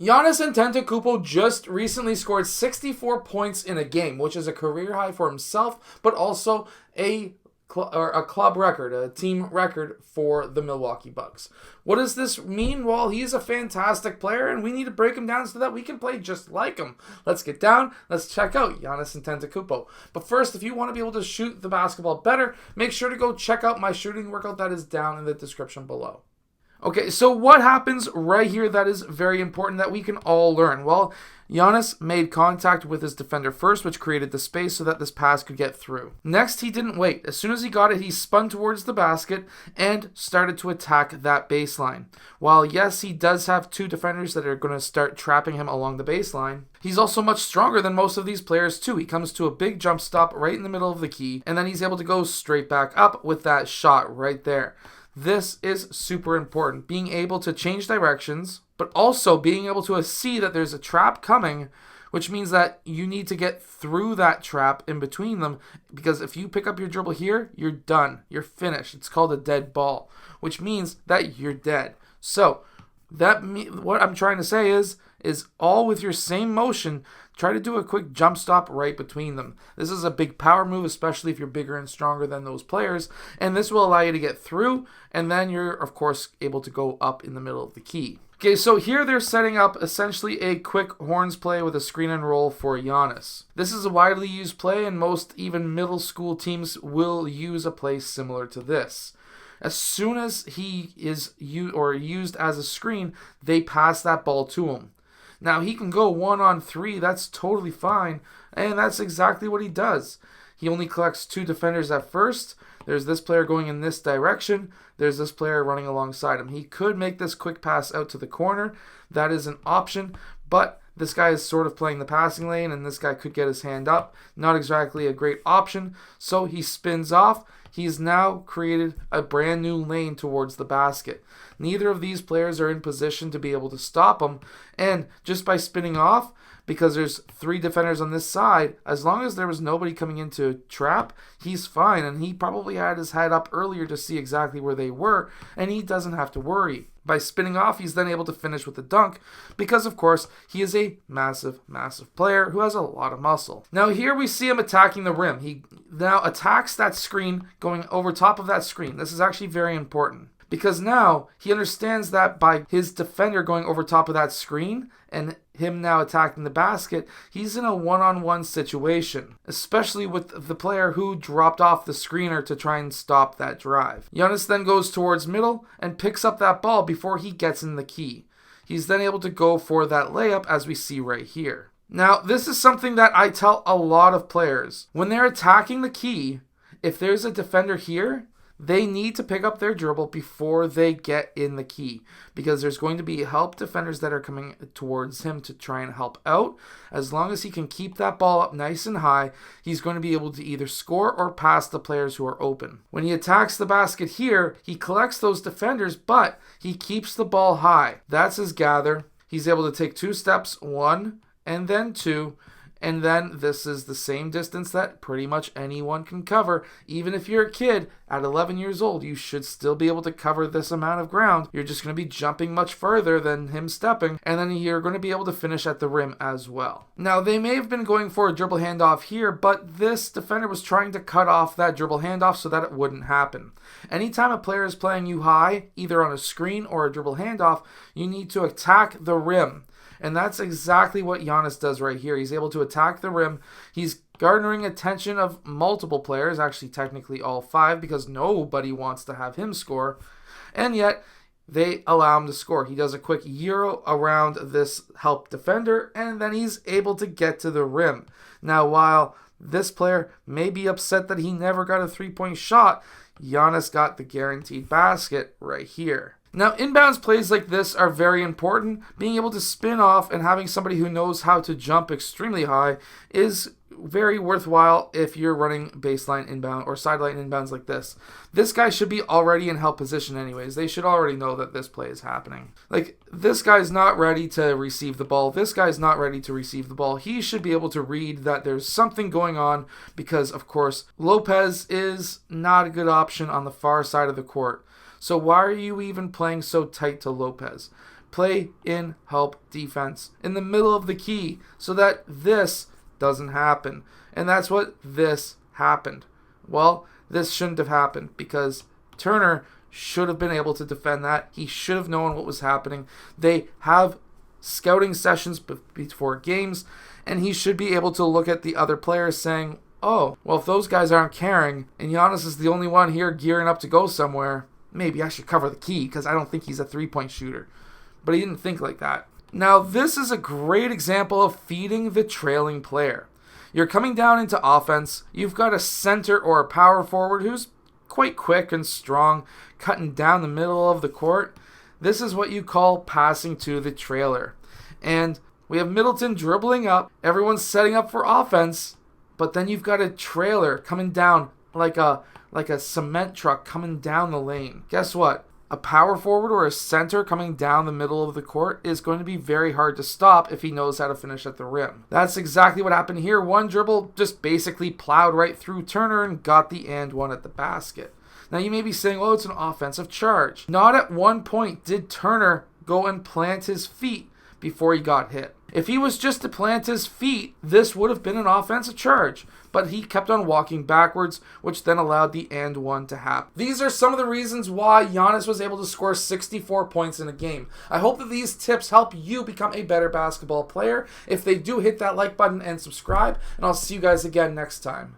Giannis Antetokounmpo just recently scored 64 points in a game, which is a career high for himself, but also a club record, a team record for the Milwaukee Bucks. What does this mean? Well, he's a fantastic player, and we need to break him down so that we can play just like him. Let's get down. Let's check out Giannis Antetokounmpo. But first, if you want to be able to shoot the basketball better, make sure to go check out my shooting workout that is down in the description below. Okay, so what happens right here that is very important that we can all learn? Well, Giannis made contact with his defender first, which created the space so that this pass could get through. Next, he didn't wait. As soon as he got it, he spun towards the basket and started to attack that baseline. While, yes, he does have two defenders that are going to start trapping him along the baseline, he's also much stronger than most of these players too. He comes to a big jump stop right in the middle of the key, and then he's able to go straight back up with that shot right there. This is super important, being able to change directions, but also being able to see that there's a trap coming, which means that you need to get through that trap in between them, because if you pick up your dribble here, you're done. You're finished. It's called a dead ball, which means that you're dead. So what I'm trying to say is all with your same motion, try to do a quick jump stop right between them. This is a big power move, especially if you're bigger and stronger than those players, and this will allow you to get through, and then you're, of course, able to go up in the middle of the key. Okay, so here they're setting up essentially a quick horns play with a screen and roll for Giannis. This is a widely used play, and most even middle school teams will use a play similar to this. As soon as he is used as a screen, they pass that ball to him. Now, he can go 1-on-3, that's totally fine, and that's exactly what he does. He only collects two defenders at first. There's this player going in this direction. There's this player running alongside him. He could make this quick pass out to the corner. That is an option, but this guy is sort of playing the passing lane, and this guy could get his hand up. Not exactly a great option, so he spins off. He's now created a brand new lane towards the basket. Neither of these players are in position to be able to stop him, and just by spinning off, because there's three defenders on this side, as long as there was nobody coming into trap, he's fine, and he probably had his head up earlier to see exactly where they were, and he doesn't have to worry. By spinning off, he's then able to finish with a dunk because, of course, he is a massive, massive player who has a lot of muscle. Now here we see him attacking the rim. He now attacks that screen, going over top of that screen. This is actually very important because now he understands that by his defender going over top of that screen and him now attacking the basket, he's in a one-on-one situation, especially with the player who dropped off the screener to try and stop that drive. Giannis then goes towards middle and picks up that ball before he gets in the key. He's then able to go for that layup as we see right here. Now, this is something that I tell a lot of players. When they're attacking the key, if there's a defender here, they need to pick up their dribble before they get in the key because there's going to be help defenders that are coming towards him to try and help out. As long as he can keep that ball up nice and high, he's going to be able to either score or pass the players who are open. When he attacks the basket here, he collects those defenders, but he keeps the ball high. That's his gather. He's able to take 2 steps, 1 and then 2, and then this is the same distance that pretty much anyone can cover. Even if you're a kid at 11 years old, you should still be able to cover this amount of ground. You're just going to be jumping much further than him stepping, and then you're going to be able to finish at the rim as well. Now, they may have been going for a dribble handoff here, but this defender was trying to cut off that dribble handoff so that it wouldn't happen. Anytime a player is playing you high, either on a screen or a dribble handoff, you need to attack the rim. And that's exactly what Giannis does right here. He's able to attack the rim. He's garnering attention of multiple players, actually technically all 5, because nobody wants to have him score. And yet, they allow him to score. He does a quick euro around this help defender, and then he's able to get to the rim. Now, while this player may be upset that he never got a 3-point shot, Giannis got the guaranteed basket right here. Now, inbounds plays like this are very important. Being able to spin off and having somebody who knows how to jump extremely high is very worthwhile if you're running baseline inbound or sideline inbounds like this. This guy should be already in help position anyways. They should already know that this play is happening. Like, this guy's not ready to receive the ball. This guy's not ready to receive the ball. He should be able to read that there's something going on because, of course, Lopez is not a good option on the far side of the court. So why are you even playing so tight to Lopez? play in help defense in the middle of the key so that this doesn't happen. And that's what this happened. Well, this shouldn't have happened because Turner should have been able to defend that. He should have known what was happening. They have scouting sessions before games, and he should be able to look at the other players saying, oh, well, if those guys aren't caring and Giannis is the only one here gearing up to go somewhere, maybe I should cover the key because I don't think he's a three-point shooter. But he didn't think like that. Now, this is a great example of feeding the trailing player. You're coming down into offense. You've got a center or a power forward who's quite quick and strong, cutting down the middle of the court. This is what you call passing to the trailer. And we have Middleton dribbling up. Everyone's setting up for offense. But then you've got a trailer coming down like a cement truck coming down the lane. Guess what? A power forward or a center coming down the middle of the court is going to be very hard to stop if he knows how to finish at the rim. That's exactly what happened here. One dribble just basically plowed right through Turner and got the and one at the basket. Now you may be saying, oh, it's an offensive charge. Not at one point did Turner go and plant his feet before he got hit. If he was just to plant his feet, this would have been an offensive charge. But he kept on walking backwards, which then allowed the and one to happen. These are some of the reasons why Giannis was able to score 64 points in a game. I hope that these tips help you become a better basketball player. If they do, hit that like button and subscribe, and I'll see you guys again next time.